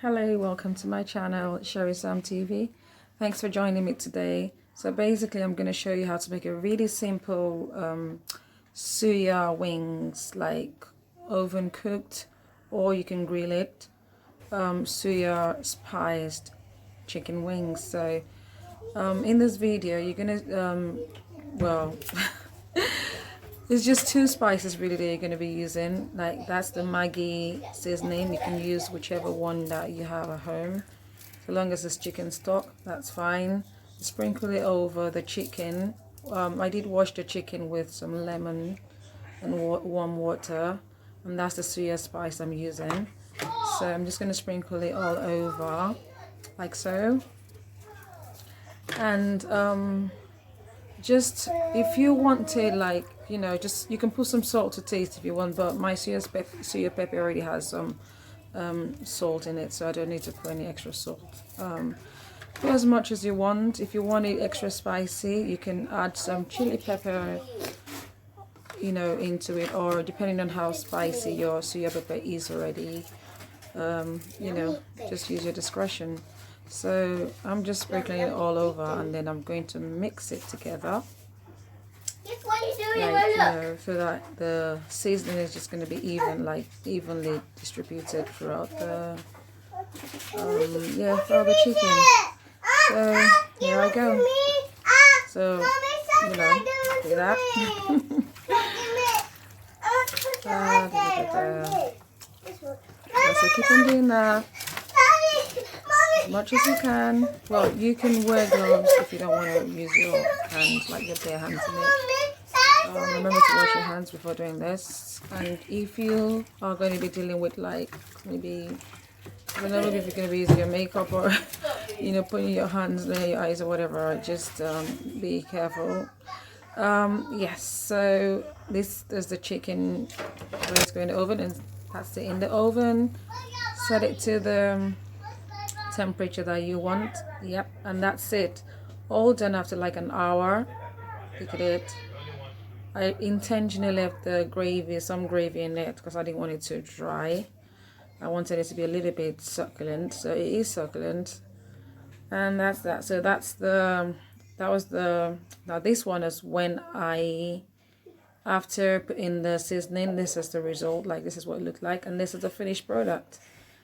Hello, welcome to my channel, Sherry Sam TV. Thanks for joining me today. So basically, I'm going to show you how to make a really simple suya wings, like oven cooked, or you can grill it. Suya spiced chicken wings. So in this video, you're going to, well, it's just two spices really that you're going to be using. Like that's the Maggi seasoning. You can use whichever one that you have at home. So long as it's chicken stock, that's fine. Sprinkle it over the chicken. I did wash the chicken with some lemon and warm water. And that's the suya spice I'm using. So I'm just going to sprinkle it all over like so. And just if you want it, like, you know, just you can put some salt to taste if you want, but my suya pepper already has some salt in it, so I don't need to put any extra salt. Put as much as you want. If you want it extra spicy, you can add some chili pepper, you know, into it, or depending on how spicy your suya pepper is already, you know, just use your discretion. So I'm just sprinkling it all over, and then I'm going to mix it together. Like, you know, so that the seasoning is just going to be even, like evenly distributed throughout the throughout the chicken. So here I go. So, you know, do that. So keep on doing that as much as you can. Well, you can wear gloves if you don't want to use your hands, like your bare hands in it. Remember to wash your hands before doing this. And if you are going to be dealing with, like, maybe, I don't know, maybe if you're going to be using your makeup or you know, putting your hands near your eyes or whatever, just be careful. Yes, so this is the chicken. Let's go in the oven, and that's it in the oven. Set it to the temperature that you want. Yep, and that's it. All done after like an hour. Look at it. I intentionally left the gravy, some gravy in it, because I didn't want it to dry. I wanted it to be a little bit succulent, so it is succulent. And that's that. So that's the, that was the, now this one is when after putting the seasoning, this is the result. Like, this is what it looked like, and this is the finished product.